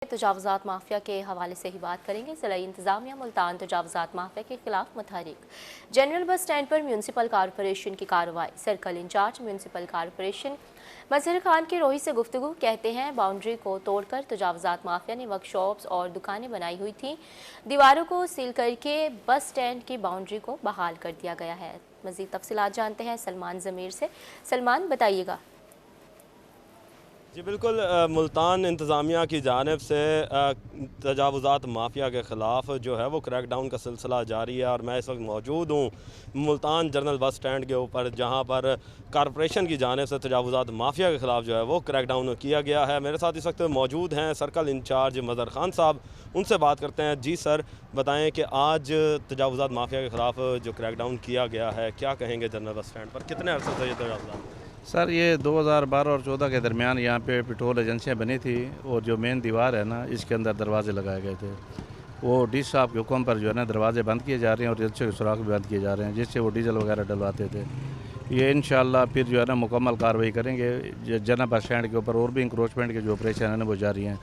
तजावुज़ात mafia के हवाले से ही बात करेंगे। ज़िला इंतज़ामिया मुल्तान तजावुज़ात माफिया के खिलाफ मुतहरिक। जनरल बस स्टैंड पर म्यूनसिपल कॉरपोरेशन की कार्रवाई। सर्कल इंचार्ज म्यूनसिपल कॉरपोरेशन मजहर खान की रोही से गुफ्तगू। कहते हैं बाउंड्री को तोड़कर तजावुज़ात माफिया ने वर्कशॉप्स और दुकानें बनाई हुई थी। दीवारों को सील करके बस स्टैंड की बाउंड्री को बहाल कर दिया गया है। मज़ीद तफसीलात जानते हैं सलमान ज़मीर से। सलमान, बताइएगा। जी बिल्कुल, मुल्तान इंतज़ामिया की जानिब से तजावुज़ात माफिया के ख़िलाफ़ जो है वो क्रैकडाउन का सिलसिला जारी है और मैं इस वक्त मौजूद हूँ मुल्तान जनरल बस स्टैंड के ऊपर, जहाँ पर कॉरपोरेशन की जानिब से तजावुज़ात माफिया के ख़िलाफ़ जो है वो क्रैकडाउन किया गया है। मेरे साथ इस वक्त मौजूद हैं सर्कल इंचार्ज मजहर खान साहब, उनसे बात करते हैं। जी सर, बताएँ कि आज तजावुज़ात माफिया के ख़िलाफ़ जो क्रैकडाउन किया गया है, क्या कहेंगे जनरल बस स्टैंड पर, कितने अरसे से ये तजावुज़ात? सर, ये 2012 और 14 के दरमियान यहाँ पे पेट्रोल एजेंसियाँ बनी थी और जो मेन दीवार है ना, इसके अंदर दरवाजे लगाए गए थे। वो डी साहब के हुक्म पर जो है ना दरवाजे बंद किए जा रहे हैं और एजेंसियों के सुराख भी बंद किए जा रहे हैं, जिससे वो डीजल वगैरह डलवाते थे। ये इंशाल्लाह फिर जो है ना मुकम्मल कार्रवाई करेंगे। जनरल बस स्टैंड के ऊपर और भी इंक्रोचमेंट के जो ऑपरेशन है ना वो जारी हैं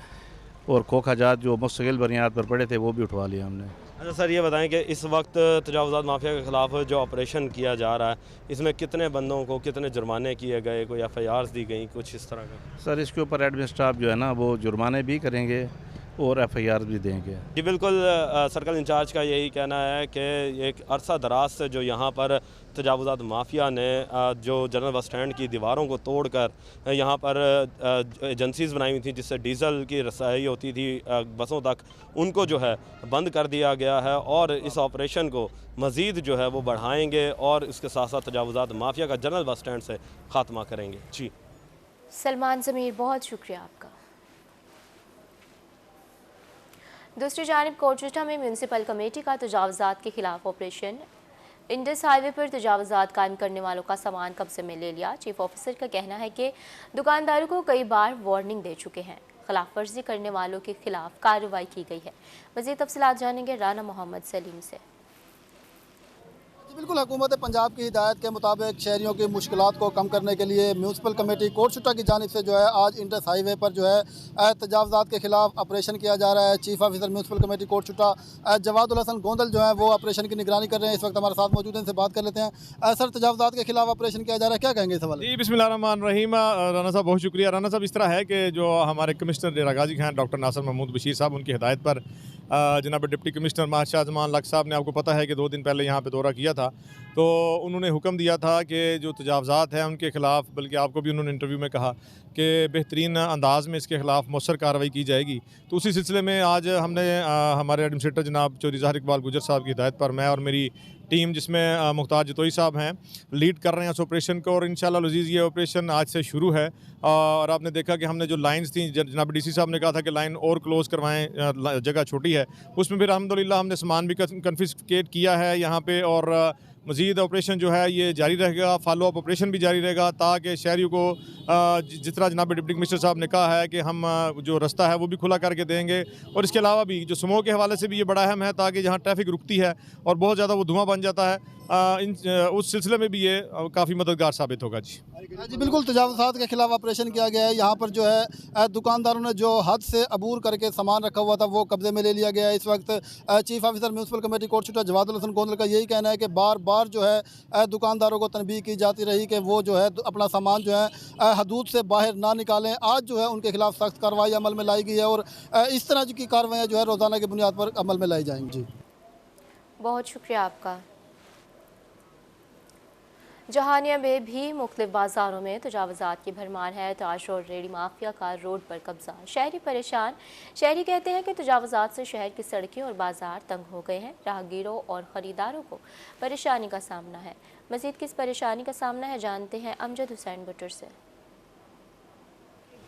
और खोखाजात जो मुस्तकिल बुनियाद पर पड़े थे वो भी उठवा लिया हमने। अच्छा सर, ये बताएं कि इस वक्त तजावुज़ात माफिया के ख़िलाफ़ जो ऑपरेशन किया जा रहा है, इसमें कितने बंदों को कितने जुर्माने किए गए, कोई FIRs दी गई, कुछ इस तरह का? सर, इसके ऊपर एडमिन स्टाफ जो है ना वो जुर्माने भी करेंगे और FIR भी देंगे। जी बिल्कुल, सर्कल इंचार्ज का यही कहना है कि एक अरसा दराज से जो यहाँ पर तजावुज़ात माफिया ने जो जनरल बस स्टैंड की दीवारों को तोड़कर यहाँ पर एजेंसीज़ बनाई हुई थी जिससे डीज़ल की रसाई होती थी बसों तक, उनको जो है बंद कर दिया गया है और इस ऑपरेशन को मज़ीद जो है वो बढ़ाएंगे और इसके साथ साथ तजावुज़ात माफिया का जनरल बस स्टैंड से ख़ात्मा करेंगे। जी सलमान ज़मीर, बहुत शुक्रिया आपका। दूसरी जानिब कोटशुटा में म्यूनसिपल कमेटी का तजावुज़ात के खिलाफ ऑपरेशन। इंडस हाईवे पर तजावुज़ात कायम करने वालों का सामान कब्जे में ले लिया। चीफ ऑफिसर का कहना है कि दुकानदारों को कई बार वार्निंग दे चुके हैं। खिलाफ वर्जी करने वालों के खिलाफ कार्रवाई की गई है। मज़ीद तफसीलात जानेंगे राना मोहम्मद सलीम से। बिल्कुल, हुकूमत पंजाब की हिदायत के मुताबिक शहरियों की मुश्किलात को कम करने के लिए म्यूनसिपल कमेटी कोटशुटा की जानिब से जो है आज इंडस हाईवे पर जो है तजावुज़ात के खिलाफ ऑपरेशन किया जा रहा है। Chief officer municipal committee Kotshuta Jawadul Hasan Gondal जो है वो ऑपरेशन की निगरानी कर रहे हैं। इस वक्त हमारे साथ मौजूद हैं, इनसे बात कर लेते हैं। सर, तजावुज़ात के खिलाफ ऑपरेशन किया जा रहा है, क्या कहेंगे इस सवाल? जी बिस्मिल्लाहिर्रहमानिर्रहीम। राना साहब बहुत शुक्रिया। राना साहब, इस तरह है कि जो हमारे कमिश्नर डेरा गाजी हैं डॉक्टर नासिर महमूद बशीर साहब, उनकी हिदायत पर जनाब डिप्टी कमिश्नर माशाह जमान लक साहब ने, आपको पता है कि 2 दिन पहले यहाँ पे दौरा किया था, तो उन्होंने हुक्म दिया था कि जो तजावुज़ात हैं उनके ख़िलाफ़, बल्कि आपको भी उन्होंने इंटरव्यू में कहा कि बेहतरीन अंदाज़ में इसके ख़िलाफ़ मौसर कार्रवाई की जाएगी। तो उसी सिलसिले में आज हमने हमारे एडमिनिस्ट्रेटर जनाब चौधरी ज़ाहिर इकबाल गुजर साहब की हिदायत पर मैं और मेरी टीम, जिसमें मुख्तार जतोई साहब हैं, लीड कर रहे हैं इस ऑपरेशन को और इंशाल्लाह लजीज़ ये ऑपरेशन आज से शुरू है। और आपने देखा कि हमने जो लाइन्स थी, जनाब DC साहब ने कहा था कि लाइन और क्लोज़ करवाएँ, जगह छोटी है, उसमें फिर अल्हम्दुलिल्लाह हमने सामान भी कन्फिस्केट किया है यहाँ पे और मज़ीद ऑपरेशन जो है ये जारी रहेगा, फॉलो अप ऑपरेशन भी जारी रहेगा ताकि शहरियों को जिस तरह जनाब डिप्टी कमिश्नर साहब ने कहा है कि हम जो रास्ता है वो भी खुला करके देंगे। और इसके अलावा भी जो स्मोक के हवाले से भी ये बड़ा अहम है ताकि जहाँ ट्रैफिक रुकती है और बहुत ज़्यादा वो धुआं बन जाता है, उस सिलसिले में भी ये काफ़ी मददगार साबित होगा। जी बिल्कुल, तजावुज़ात के खिलाफ ऑपरेशन किया गया है। यहाँ पर जो है दुकानदारों ने जो हद से अबूर करके सामान रखा हुआ था वो कब्जे में ले लिया गया है। इस वक्त chief officer municipal committee Kotshuta Jawadul Hasan Gondal का यही कहना है कि बार बार जो है दुकानदारों को तनबीह की जाती रही कि वो जो है अपना सामान जो है हदूद से बाहर ना निकालें। आज जो है उनके खिलाफ सख्त कार्रवाई अमल में लाई गई है और इस तरह की कार्रवाइयाँ जो है रोज़ाना की बुनियाद पर अमल में लाई जाएंगी। जी बहुत शुक्रिया आपका। जहानिया में भी मुख्तलिफ बाज़ारों में तजावुज़ात की भरमार है। ताश और रेडी माफिया का रोड पर कब्जा, शहरी परेशान। शहरी कहते हैं कि तजावुज़ात से शहर की सड़कें और बाज़ार तंग हो गए हैं। राहगीरों और ख़रीदारों को परेशानी का सामना है। मज़ीद किस परेशानी का सामना है जानते हैं अमजद हुसैन बटर से।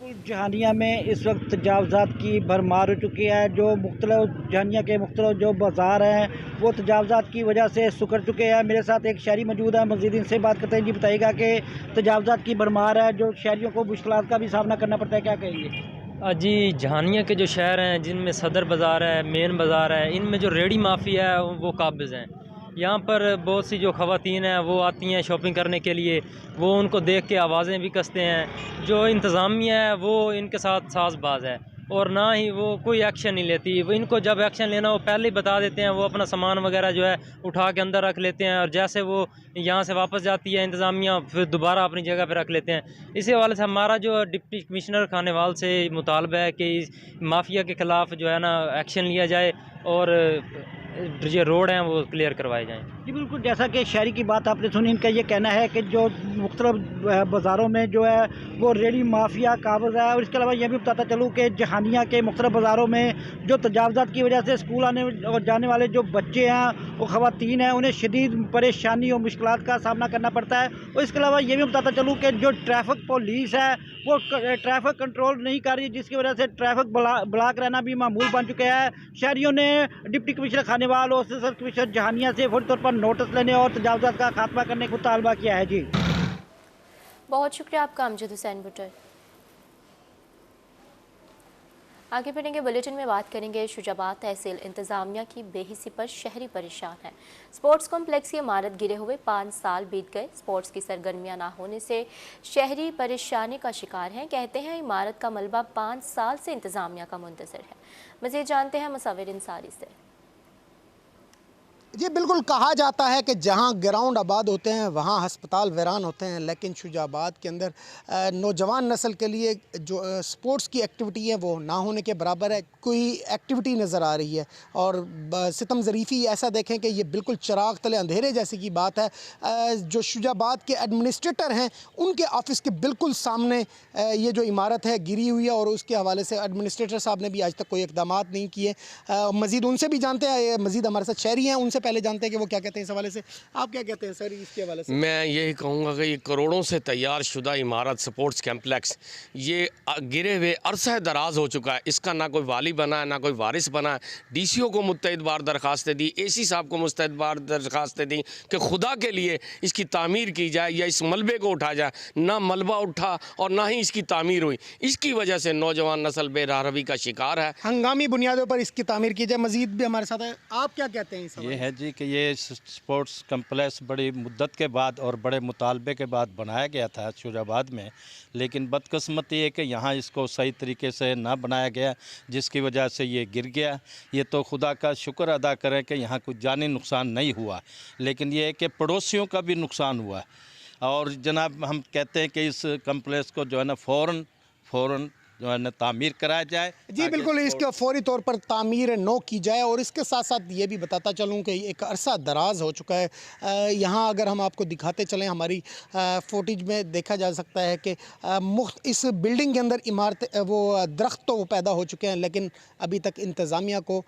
जहानिया में इस वक्त तजावुज़ात की भरमार हो चुकी है। जो मुख्तलिफ जहानिया के मुख्तलिफ जो बाज़ार हैं वो तजावुज़ात की वजह से सुकर चुके हैं। मेरे साथ एक शहरी मौजूद है, मज़ीद इनसे बात करते हैं। जी बताइएगा कि तजावुज़ात की भरमार है, जो शहरियों को मुश्किलात का भी सामना करना पड़ता है, क्या कहेंगे? जी, जहानिया के जो शहर हैं जिनमें सदर बाज़ार है, मेन बाज़ार है, इनमें जो रेडी माफिया है वो काबिज़ हैं। यहाँ पर बहुत सी जो ख़वातीन हैं वो आती हैं शॉपिंग करने के लिए, वो उनको देख के आवाज़ें भी कसते हैं। जो इंतज़ामिया है वो इनके साथ साज़बाज है। और ना ही वो कोई एक्शन नहीं लेती। वो इनको जब एक्शन लेना वो पहले ही बता देते हैं, वो अपना सामान वगैरह जो है उठा के अंदर रख लेते हैं और जैसे वो यहाँ से वापस जाती है इंतज़ामिया फिर दोबारा अपनी जगह पर रख लेते हैं। इसी हवाले से हमारा जो डिप्टी कमिश्नर खानेवाल से मुतालबा है कि इस माफिया के ख़िलाफ़ जो है ना एक्शन लिया जाए और जो रोड हैं वो क्लियर करवाए जाएँ। जी बिल्कुल, जैसा कि शहरी की बात आपने सुनी, इनका ये कहना है कि जो मुख्तलिफ बाज़ारों में जो है वो रेडी माफिया काबज़ है। और इसके अलावा यह भी बताता चलूँ कि जहानिया के मुख्तलिफ बाज़ारों में जो तजावज़ात की वजह से स्कूल आने और जाने वाले जो बच्चे हैं, वो ख़वातीन हैं, उन्हें शदीद परेशानी और मुश्किलात का सामना करना पड़ता है। और इसके अलावा ये भी बताता चलूँ कि जो ट्रैफिक पुलिस है वो ट्रैफिक कंट्रोल नहीं कर रही, जिसकी वजह से ट्रैफिक ब्लॉक रहना भी मामूल बन चुके हैं। शहरियों ने डिप्टी कमिश्नर खानेवाल और असिस्टेंट कमिश्नर जहानिया से फौरी तौर पर नोटिस लेने और तजावज़ात का खात्मा करने को मुतालबा किया है। जी बहुत शुक्रिया आपका अमजद हुसैन बुटर। आगे बढ़ेंगे, बुलेटिन में बात करेंगे शुजाबाद तहसील इंतज़ामिया की बेहिसी पर शहरी परेशान है। स्पोर्ट्स कॉम्प्लेक्स की इमारत गिरे हुए 5 साल बीत गए। स्पोर्ट्स की सरगर्मियां ना होने से शहरी परेशानी का शिकार हैं। कहते हैं इमारत का मलबा 5 साल से इंतज़ामिया का मुंतज़िर है। मज़ीद जानते हैं मुसव्विर इंसारी से। जी बिल्कुल, कहा जाता है कि जहां ग्राउंड आबाद होते हैं वहां हस्पताल वीरान होते हैं, लेकिन शुजाबाद के अंदर नौजवान नस्ल के लिए जो स्पोर्ट्स की एक्टिविटी है वो ना होने के बराबर है। कोई एक्टिविटी नज़र आ रही है और सितम ज़रीफ़ी ऐसा देखें कि ये बिल्कुल चिराग तले अंधेरे जैसी की बात है। जो शुजाबाद के एडमिनिस्ट्रेटर हैं उनके ऑफिस के बिल्कुल सामने ये जो इमारत है गिरी हुई है और उसके हवाले से एडमिनिस्ट्रेटर साहब ने भी आज तक कोई इक़दाम नहीं किए। मज़ीद उनसे भी जानते हैं, मज़ीद हमारे साथ शहरी हैं, उनसे पहले जानते हैं कि वो क्या कहते हैं इस हवाले से। आप क्या कहते हैं सर इसके हवाले से? मैं यही कहूँगा कि ये करोड़ों से तैयार शुदा इमारत स्पोर्ट्स कम्प्लेक्स ये गिरे हुए अरसा दराज हो चुका है। इसका ना कोई वाली बना है ना कोई वारिस बना है। DCO को मुत्तहिद बार दरख्वास्तें दी, AC साहब को मुत्तहिद बार दरख्वास्तें दी कि खुदा के लिए इसकी तामीर की जाए या इस मलबे को उठा जाए। ना मलबा उठा और ना ही इसकी तामीर हुई। इसकी वजह से नौजवान नस्ल बेराहवी का शिकार है। हंगामी बुनियादों पर इसकी तामीर की जाए। मज़ीद भी हमारे साथ है, आप क्या कहते हैं इस हवाले ये है जी कि ये स्पोर्ट्स कम्प्लेक्स बड़ी मुद्दत के बाद और बड़े मुतालबे के बाद बनाया गया था शुजाबाद में, लेकिन बदकिस्मती है कि यहाँ इसको सही तरीके से ना बनाया गया, जिसकी वजह से ये गिर गया। ये तो खुदा का शुक्र अदा करें कि यहाँ कुछ जानी नुकसान नहीं हुआ, लेकिन ये है कि पड़ोसियों का भी नुकसान हुआ। और जनाब हम कहते हैं कि इस कम्प्लेक्स को जो है ना फ़ौरन जो है ना तामीर कराया जाए। जी बिल्कुल, इसके फौरी तौर पर तामीर नो की जाए। और इसके साथ साथ ये भी बताता चलूँ कि एक अरसा दराज हो चुका है। यहाँ अगर हम आपको दिखाते चलें, हमारी फुटेज में देखा जा सकता है कि इस बिल्डिंग के अंदर इमारत वो दरख्त तो पैदा हो चुके हैं, लेकिन अभी तक इंतज़ामिया को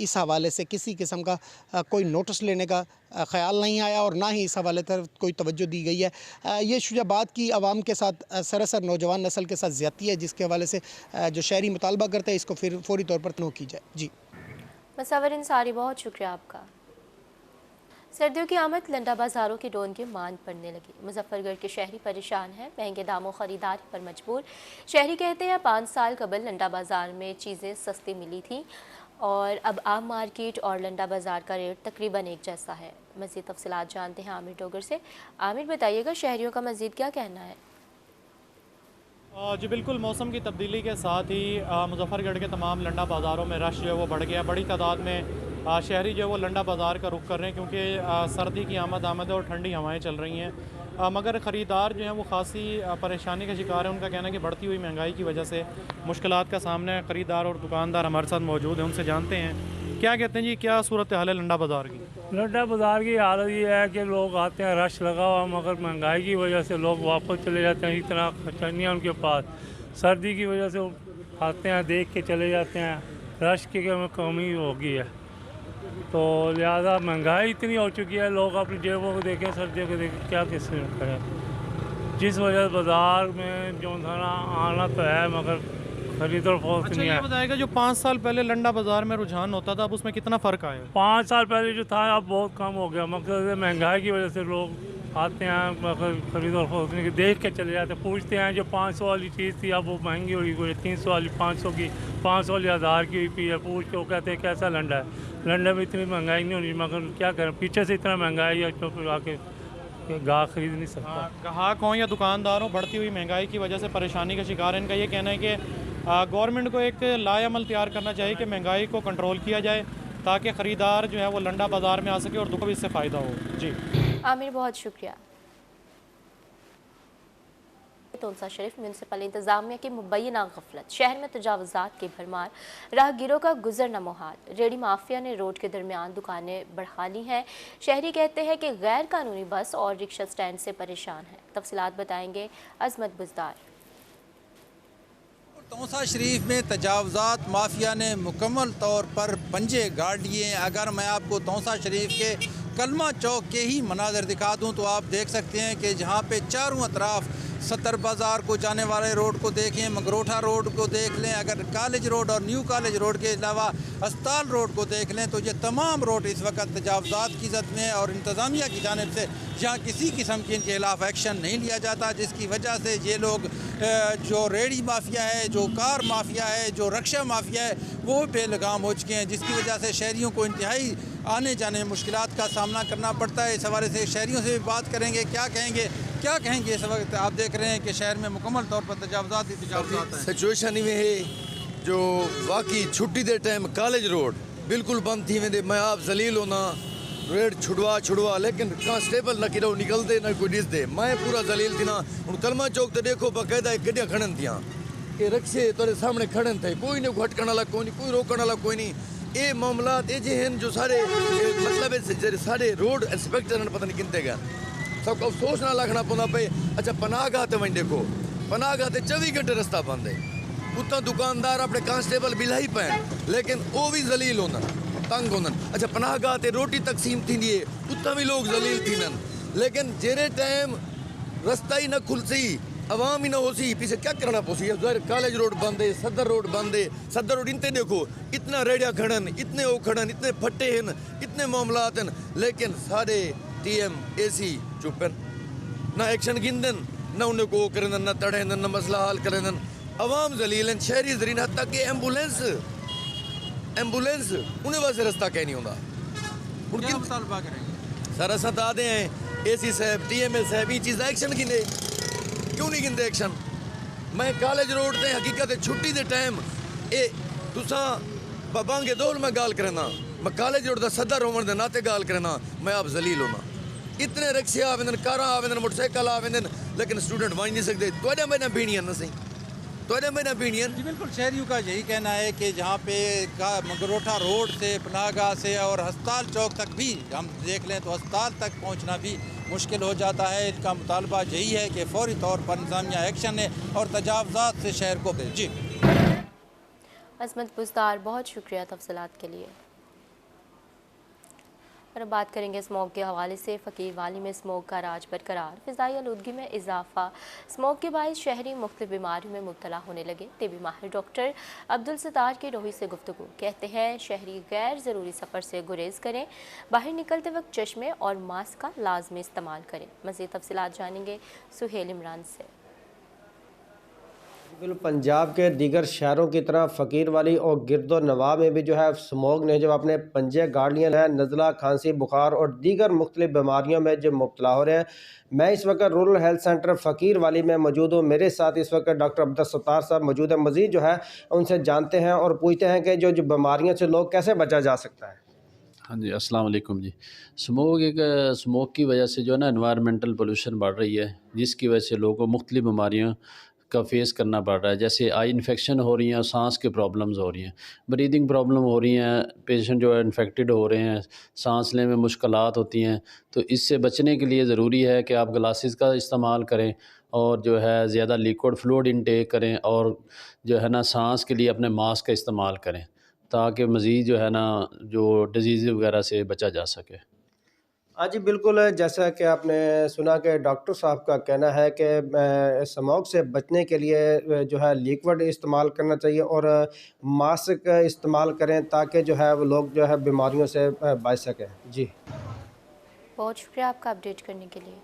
इस हवाले से किसी किस्म का कोई नोटिस लेने का ख़्याल नहीं आया और ना ही इस हवाले पर कोई तवज्जो दी गई है। ये शुजाबाद की आवाम के साथ सरासर नौजवान नस्ल के साथ ज़्यादती है, जिसके हवाले से जो शहरी मुतालबा करते हैं इसको फिर फौरी तौर पर नो की जाए। जी मुसव्विर इंसारी, बहुत शुक्रिया आपका। सर्दियों की आमद लंडा बाज़ारों की डोन की मांग पड़ने लगी। मुजफ्फरगढ़ के शहरी परेशान हैं, महंगे दामों ख़रीदारी पर मजबूर। शहरी कहते हैं 5 साल कबल लंडा बाज़ार में चीज़ें सस्ती मिली थी और अब आम मार्केट और लंडा बाज़ार का रेट तकरीबन एक जैसा है। मज़ीद तफसीलात जानते हैं आमिर डोगर से। आमिर, बताइएगा शहरियों का मज़ीद क्या कहना है? जी बिल्कुल, मौसम की तब्दीली के साथ ही मुजफ्फरगढ़ के तमाम लंडा बाज़ारों में रश जो है वो बढ़ गया। बड़ी तादाद में शहरी जो है वो लंडा बाज़ार का रुख कर रहे हैं, क्योंकि सर्दी की आमद और ठंडी हवाएं चल रही हैं। मगर ख़रीदार जो हैं वो ख़ासी परेशानी का शिकार है। उनका कहना है कि बढ़ती हुई महंगाई की वजह से मुश्किलात का सामना है। ख़रीदार और दुकानदार हमारे साथ मौजूद हैं, उनसे जानते हैं क्या कहते हैं। जी, क्या सूरत हाल है लंडा बाज़ार की? लंडा बाज़ार की हालत ये है कि लोग आते हैं, रश लगा हुआ, मगर महंगाई की वजह से लोग वापस चले जाते हैं। इतना खर्चा नहीं है उनके पास। सर्दी की वजह से वो आते हैं, देख के चले जाते हैं। रश की कमी हो गई है, तो लिहाजा महंगाई इतनी हो चुकी है, लोग अपनी जेबों को देखें, सर्दियों को देखें, क्या किस करें। जिस वजह से बाज़ार में जो था आना तो है, मगर खरीद और फरोख्त नहीं है। ये बताएगा, जो 5 साल पहले लंडा बाज़ार में रुझान होता था, अब उसमें कितना फ़र्क आया? 5 साल पहले जो था अब बहुत कम हो गया, मगर महंगाई की वजह से लोग आते हैं, मगर खरीद और फरोख्त नहीं, देख के चले जाते हैं। पूछते हैं जो 500 वाली चीज़ थी अब वो महंगी हुई, कोई 300 वाली, 500 की, 500 वाली 1000 की हुई पी है। पूछ के वो कहते हैं कैसा लंडा है। लंडा में इतनी महंगाई नहीं होनी, मगर क्या करें, पीछे से इतना महंगाई है तो फिर आके गाहक खरीद नहीं सकता। ग्राहक हों या दुकानदार हों, बढ़ती हुई महंगाई की वजह से परेशानी का शिकार है। इनका ये कहना है कि गवर्नमेंट को एक लाएअमल तैयार करना चाहिए कि महंगाई को कंट्रोल किया जाए ताकि ख़रीदार जो है वो लंडा बाज़ार में आ सके और दुकान भी इससे फ़ायदा हो। जी आमिर, बहुत शुक्रिया। तोनसा शरीफ म्यूनसिपल इंतजामिया की मुबैना गफलत, शहर में तजावुज़ात की भरमार, राहगीरों का गुजरना मुहाल, रेडी माफिया ने रोड के दरमियान दुकानें बढ़ा ली हैं। शहरी कहते हैं कि गैर कानूनी बस और रिक्शा स्टैंड से परेशान हैं। तफसीलात बताएंगे अजमत बुज़दार। तोनसा शरीफ में तजावुज़ात माफिया ने मुकम्मल तौर पर पंजे गाड़ लिए। अगर मैं आपको तोनसा शरीफ के कलमा चौक के ही मनाज़र दिखा दूं तो आप देख सकते हैं कि जहां पे चारों तरफ सदर बाज़ार को जाने वाले रोड को देखें, मगरोठा रोड को देख लें, अगर कॉलेज रोड और न्यू कॉलेज रोड के अलावा अस्पताल रोड को देख लें तो ये तमाम रोड इस वक्त तजावुज़ात की ज़द में है और इंतज़ामिया की जानिब से यहाँ किसी किस्म के इनके खिलाफ एक्शन नहीं लिया जाता, जिसकी वजह से ये लोग जो रेडी माफिया है, जो कार माफिया है, जो रक्षा माफिया है, वो बेलगाम हो चुके हैं, जिसकी वजह से शहरियों को इंतहाई आने जाने में मुश्किलात का सामना करना पड़ता है। इस हवाले से शहरियों से भी बात करेंगे, क्या कहेंगे इस वक्त आप देख रहे हैं कि शहर में मुकम्मल तौर पर तजावुज़ात ही तजावुज़ात हैं। सिचुएशन में है जो वाकई छुट्टी दे टाइम कॉलेज रोड बिल्कुल बंद थी वेंदे। मैं आप जलील होना रेड छुड़वा लेकिन कांस्टेबल न किरो निकलते न कोई ॾिसदे। मैं पूरा जलील थी ना। हुण कलमा चौक ते देखो बाकायदा गड्डियां खड़न थियां, ये रिक्शे तेरे सामने खड़न थे, कोई नहीं हटकण वाला कोई नहीं, कोई रोकण वाला कोई नहीं। ये मामलात ये हैं जो सारे मतलब सारे रोड इंस्पेक्टर पता नहीं किनते गए सबको अफसोस ना रखना पौंदा पे। अच्छा पनाहगाह ते वहीं देखो, पनाहगाह ते 24 घंटे रास्ता बंद है, उतना दुकानदार अपने कांस्टेबल बिलाई पैन लेकिन वो भी जलील होंदन, तंग होंदन। अच्छा पनाहगाह ते रोटी तकसीम थींदी है, उतना भी लोग जलील थींदन, लेकिन जेरे टाइम रास्ता ही न खुलसी, आवाम ही न होसी, पीछे क्या करना पोसी। कॉलेज रोड बंद है, सदर रोड बंद है। सदर रोड इनते देखो इतना रेडिया खड़न, इतने वो खड़न, इतने फट्टे हैं, इतने मामलात हैं, लेकिन सारे TM AC चुपन, ना एक्शन गिंदन, ना उन्हें को करन, ना तड़ेन, ना मसला हल करन। आवाम जलीलन, शहरी जरीन, हद तक कि एम्बुलेंस उन्हें वास्ते रास्ता कहीं नहीं होता। क्या मुतालबा करेंगे? सारा सता दे हैं AC साहब, TML साहब, ये चीज़ एक्शन गिने क्यों नहीं गिनते एक्शन। मैं कॉलेज रोड ते हकीकत छुट्टी दे टाइम ए तुसा बाबांगे दौल में गाल करना, मैं कॉलेज रोड का सदर होने के नाते गाल करना, मैं आप जलील होना। इतने रिक्शे आवेदन, कार आवेदन, मोटरसाइकिल आवेदन, लेकिन स्टूडेंट मान नहीं सकते। तो मैंने पीनियन ना सही, तो मैंने पीनियन जी बिल्कुल शहरियों का यही कहना है कि जहाँ पे मगरोठा रोड से, पनाहगाह से और अस्पताल चौक तक भी हम देख लें तो अस्पताल तक पहुँचना भी मुश्किल हो जाता है। इनका मुतालबा यही है कि फौरी तौर पर इंतजामिया एक्शन ले और तजावुज़ात से शहर को दे। जी अजमत बुज़दार, बहुत शुक्रिया तफसीलात के लिए। और अब बात करेंगे स्मोक के हवाले से। फ़कीर वाली में स्मोक का राज बरकरार, फ़िज़ाई आलूदगी में इजाफा, स्मोक के बायस शहरी मुख्तलिफ बीमारियों में मुब्तला होने लगे। टीबी माहिर डॉक्टर अब्दुल सत्तार की रोही से गुफ्तगू, कहते हैं शहरी गैर ज़रूरी सफ़र से गुरेज करें, बाहर निकलते वक्त चश्मे और मास्क का लाजमी इस्तेमाल करें। मज़ीद तफसीलात जानेंगे सुहेल इमरान से। बिल्कुल पंजाब के दीगर शहरों की तरह फ़कीर वाली और गिरदो नवाह में भी जो है स्मोक ने जो अपने पंजे गाड़ लिए हैं। नज़ला, खांसी, बुखार और दीगर मुख्तलिफ बीमारियों में जो मुब्तला हो रहे हैं। मैं इस वक्त रूरल हेल्थ सेंटर फ़कीर वाली में मौजूद हूँ। मेरे साथ इस वक्त डॉक्टर अब्दुल सत्तार साहब मौजूद है। मज़ीद जो है उनसे जानते हैं और पूछते हैं कि जो बीमारियों से लोग कैसे बचा जा सकता है। हाँ जी, अस्सलाम वालेकुम जी। स्मोक की वजह से जो है ना एनवायरमेंटल पोल्यूशन बढ़ रही है, जिसकी वजह से लोगों को मुख्तलिफ बीमारियों का फेस करना पड़ रहा है। जैसे आई इन्फेक्शन हो रही हैं, सांस की प्रॉब्लम्स हो रही हैं, ब्रीदिंग प्रॉब्लम हो रही हैं, पेशेंट जो है इन्फेक्टेड हो रहे हैं, सांस लेने में मुश्किलात होती हैं। तो इससे बचने के लिए ज़रूरी है कि आप ग्लासेस का इस्तेमाल करें और जो है ज़्यादा लिक्विड फ्लूइड इंटेक करें और जो है ना सांस के लिए अपने मास्क का इस्तेमाल करें, ताकि मज़ीद जो है ना जो डिजीज़ वगैरह से बचा जा सके। हाँ जी बिल्कुल, जैसा कि आपने सुना कि डॉक्टर साहब का कहना है कि स्मोक से बचने के लिए जो है लिक्विड इस्तेमाल करना चाहिए और मास्क इस्तेमाल करें, ताकि जो है वो लोग जो है बीमारियों से बच सकें। जी बहुत शुक्रिया आपका अपडेट करने के लिए।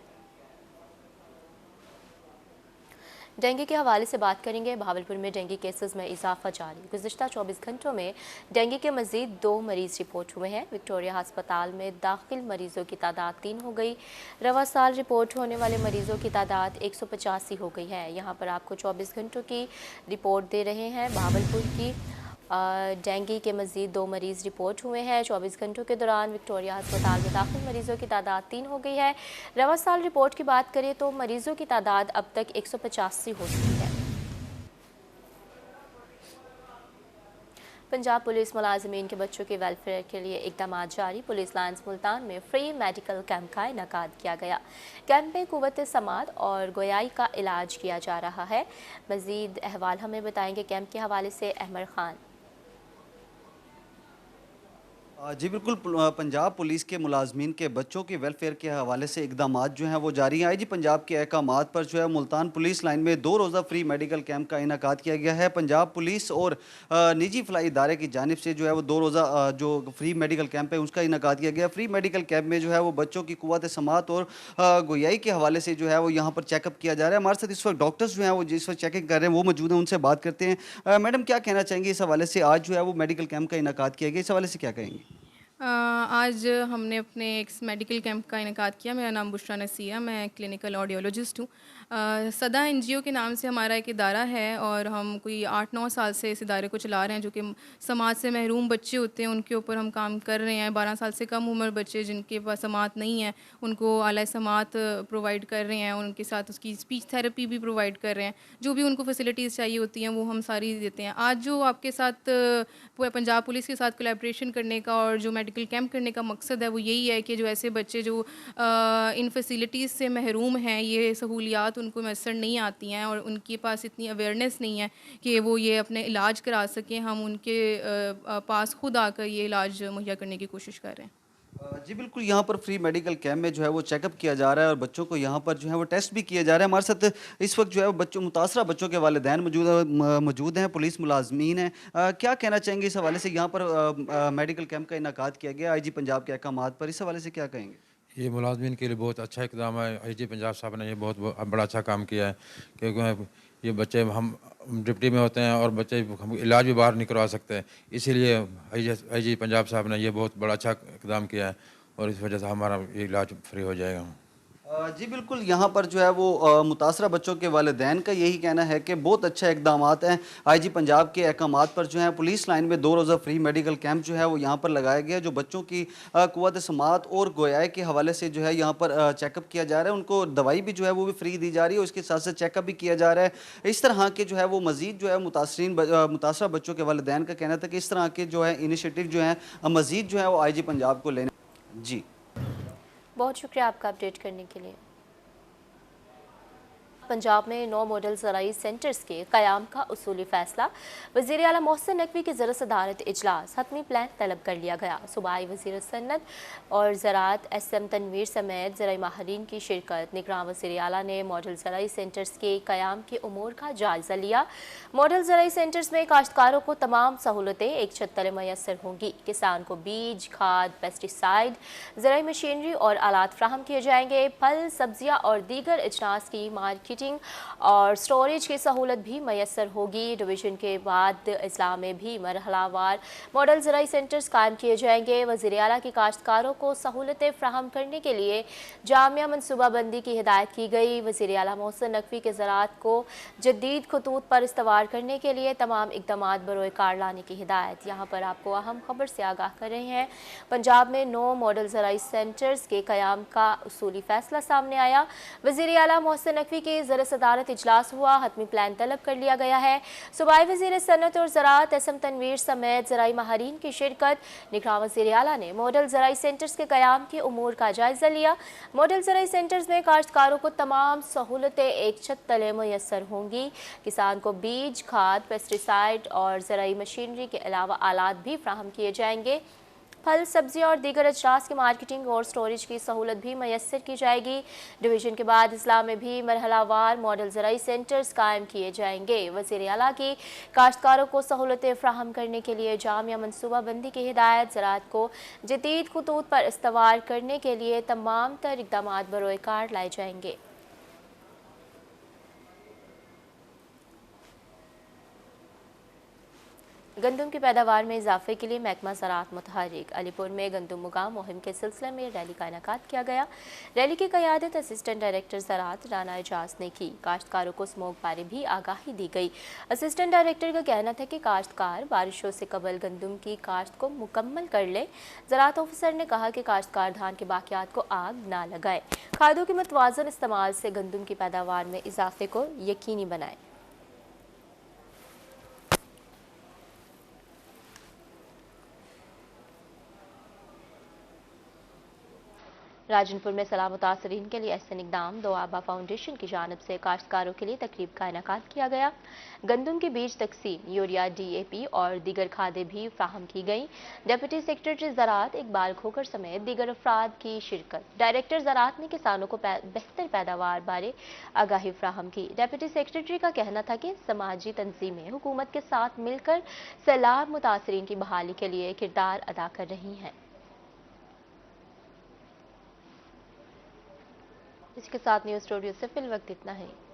डेंगू के हवाले से बात करेंगे। भावलपुर में डेंगू केसेस में इजाफा जारी। गुज़िश्ता 24 घंटों में डेंगू के मजीद 2 मरीज रिपोर्ट हुए हैं। विक्टोरिया अस्पताल में दाखिल मरीजों की तादाद 3 हो गई। रवा साल रिपोर्ट होने वाले मरीजों की तादाद 185 हो गई है। यहाँ पर आपको 24 घंटों की रिपोर्ट दे रहे हैं। भावलपुर की डेंगू के मज़ीद 2 मरीज़ रिपोर्ट हुए हैं। 24 घंटों के दौरान विक्टोरिया अस्पताल में दाखिल मरीज़ों की तादाद 3 हो गई है। रवा साल रिपोर्ट की बात करें तो मरीज़ों की तादाद अब तक 185 हो चुकी है। पंजाब पुलिस मुलाजमीन के बच्चों के वेलफेयर के लिए इकदाम जारी। पुलिस लाइन्स मुल्तान में फ्री मेडिकल कैंप का इनेकाद किया गया। कैंप में कुव्वत समात और गोयाई का इलाज किया जा रहा है। मज़ीद अहवाल हमें बताएंगे कैंप के हवाले से अहमद खान। जी बिल्कुल, पंजाब पुलिस के मुलाजमीन के बच्चों के वेलफेयर के हवाले से इकदाम जो हैं वो जारी हैं। IG पंजाब के अहकामात पर जो है मुल्तान पुलिस लाइन में 2 रोज़ा फ्री मेडिकल कैंप का इनेकाद किया गया है। पंजाब पुलिस और निजी फलाई इदारे की जानिब से जो है वो 2 रोज़ा जो फ्री मेडिकल कैंप है उसका इनेकाद किया गया। फ्री मेडिकल कैंप में जो है वो बच्चों की कुव्वत समात और गोयाई के हवाले से जो है वो यहाँ पर चेकअप किया जा रहा है। हमारे साथ इस वक्त डॉक्टर्स जो हैं वो जिस वक्त चेकिंग कर रहे हैं वो मौजूद हैं, उनसे बात करते हैं। मैडम, क्या कहना चाहेंगे इस हवाले से? आज जो है वो मेडिकल कैंप का इनेकाद किया गया, इस हवाले से क्या कहेंगे? आज हमने अपने एक मेडिकल कैंप का इनेकाद किया। मेरा नाम बुशरा नसीहा, मैं क्लिनिकल ऑडियोलॉजिस्ट हूँ। सदा NGO के नाम से हमारा एक इदारा है और हम कोई 8-9 साल से इस इदारे को चला रहे हैं। जो कि समाज से महरूम बच्चे होते हैं उनके ऊपर हम काम कर रहे हैं। 12 साल से कम उम्र बच्चे जिनके पास समात नहीं है उनको आला समात प्रोवाइड कर रहे हैं। उनके साथ उसकी स्पीच थेरेपी भी प्रोवाइड कर रहे हैं। जो भी उनको फैसिलिटीज़ चाहिए होती हैं वो हम सारी देते हैं। आज जो आपके साथ पंजाब पुलिस के साथ कोलैबोरेशन करने का और जो मेडिकल कैंप करने का मकसद है वो यही है कि जो ऐसे बच्चे जो इन फैसिलिटीज़ से महरूम हैं, ये सहूलियात उनको मैसर नहीं आती हैं और उनके पास इतनी अवेयरनेस नहीं है कि वो ये अपने इलाज करा सकें, हम उनके पास खुद आकर ये इलाज मुहैया करने की कोशिश कर रहे हैं। जी बिल्कुल, यहाँ पर फ्री मेडिकल कैंप में जो है वो चेकअप किया जा रहा है और बच्चों को यहाँ पर जो है वो टेस्ट भी किए जा रहे हैं। हमारे साथ इस वक्त जो है वो मुतासरा बच्चों के वालिदैन मौजूद हैं, पुलिस मुलाजमीन हैं। क्या कहना चाहेंगे इस हवाले से? यहाँ पर मेडिकल कैंप का इनेकाद किया गया IG पंजाब के अहकामात पर, इस हवाले से क्या कहेंगे? ये मुलाजमीन के लिए बहुत अच्छा इकदाम है। IG पंजाब साहब ने ये बहुत बड़ा अच्छा काम किया है क्योंकि ये बच्चे हम डिप्टी में होते हैं और बच्चे हम इलाज भी बाहर नहीं करवा सकते, इसीलिए IG पंजाब साहब ने ये बहुत बड़ा अच्छा इकदाम किया है और इस वजह से हमारा ये इलाज फ्री हो जाएगा। जी बिल्कुल, यहाँ पर जो है वो मुतासरा बच्चों के वालिदैन का यही कहना है कि बहुत अच्छा इकदामात हैं। IG पंजाब के अहकामात पर जो है पुलिस लाइन में 2 रोज़ा फ्री मेडिकल कैंप जो है वो यहाँ पर लगाया गया, जो बच्चों की कुव्वत समात और गोयाई के हवाले से जो है यहाँ पर चेकअप किया जा रहा है। उनको दवाई भी जो है वो भी फ्री दी जा रही है, उसके साथ साथ चेकअप भी किया जा रहा है। इस तरह के जो है वो मज़ीद जो है मुतासरा बच्चों के वालिदैन का कहना था कि इस तरह के जो है इनिशिएटिव जो है मज़ीद जो है वो IG पंजाब को लेने। जी बहुत शुक्रिया आपका अपडेट करने के लिए। पंजाब में 9 मॉडल ज़राई सेंटर्स के क़याम का उसूली फ़ैसला। वज़ीर आला मोहसिन नकवी की ज़र सदारत इजलास हतमी प्लान तलब कर लिया गया। सूबाई वज़ीर सन्नत और ज़राअत SM तनवीर समेत ज़राई माहिरीन की शिरकत। निगरान वज़ीर आला ने मॉडल ज़राई सेंटर्स के क़याम के उमूर का जायज़ा लिया। मॉडल ज़राई सेंटर्स में काश्तकारों को तमाम सहूलतें एक छत तले मैसर होंगी। किसान को बीज, खाद, पेस्टिसाइड, ज़राई मशीनरी और आलात फ्राहम किए जाएंगे। फल, सब्जियाँ और दीगर अजनास की मार्केटिंग और स्टोरेज की सहूलत भी मैसर होगी। डिवीज़न के बाद इस्लाम में भी मरहलावार मॉडल ज़राई सेंटर्स कायम किए जाएंगे। वज़ीर आला की काश्तकारों को सहूलतें फ्राहम करने के लिए जामिया मनसूबाबंदी की हिदायत की गई। वज़ीर आला मोहसिन नकवी के ज़राअत को जदीद खतूत पर इस्तवार करने के लिए तमाम इक़दामात बरोए कार लाने की हिदायत। यहाँ पर आपको अहम खबर से आगाह कर रहे हैं। पंजाब में 9 मॉडल ज़राई सेंटर्स के क़याम का उसूली फ़ैसला सामने आया। वज़ीर आला मोहसिन नकवी के ज़र सदारत इजलास हुआ, हतमी प्लान तलब कर लिया गया है। सूबाई वज़ीर सन्नत और ज़राअत SM तनवीर समेत ज़राई माहिरीन की शिरकत। निगरान वज़ीर आला ने मॉडल ज़राई सेंटर्स के क़याम के उमूर का जायज़ा लिया। मॉडल ज़राई सेंटर्स में काश्तकारों को तमाम सहूलतें एक छत तले मैसर होंगी। किसान को बीज, खाद, पेस्टिसाइड और ज़राई मशीनरी के अलावा आलात भी फ्राहम किए जाएंगे। फल, सब्जियाँ और दीगर अजनास की मार्केटिंग और स्टोरेज की सहूलत भी मैसर की जाएगी। डिवीज़न के बाद इस्लाम में भी मरहलावार मॉडल ज़राई सेंटर्स कायम किए जाएंगे। वज़ीर आला की काश्तकारों को सहूलतें फ्राहम करने के लिए जामिया मनसूबाबंदी की हिदायत। ज़राअत को जदीद खतूत पर इस्तवार करने के लिए तमाम तर इक़दामात बरोए कार लाए जाएंगे। गंदम की पैदावार में इजाफे के लिए महकमा ज़राअत मुतहर्रिक। अलीपुर में गंदम मुगाम मुहिम के सिलसिले में रैली का इनेकाद किया गया। रैली की क़यादत असिस्टेंट डायरेक्टर ज़राअत राना एजाज ने की। काश्तकारों को स्मोक बारे भी आगाही दी गई। असिस्टेंट डायरेक्टर का कहना था कि काश्तकार बारिशों से कबल गंदम की काश्त को मुकम्मल कर ले। ज़राअत ऑफिसर ने कहा कि काश्तकार धान के बाकियात को आग ना लगाए। खादों के मुतवाज़न इस्तेमाल से गंदम की पैदावार में इजाफे को यकीनी बनाए। राजनपुर में सलाह मुतासरीन के लिए एहसन इक़दाम दो आबा फाउंडेशन की जानिब से काश्तकारों के लिए तकरीब का इनेकाद किया गया। गंदम के बीज तकसीम, यूरिया, DAP और दीगर खादें भी फ्राहम की गई। डिप्टी सेक्रेटरी ज़राअत इकबाल खोकर समेत दीगर अफराद की शिरकत। डायरेक्टर ज़राअत ने किसानों को बेहतर पैदावार बारे आगाही फ्राहम की। डिप्टी सेक्रेटरी का कहना था कि समाजी तंजीमें हुकूमत के साथ मिलकर सैलाब मुतासरीन की बहाली के लिए किरदार अदा कर रही हैं। इसके साथ न्यूज़ स्टूडियो से फिल वक्त इतना है।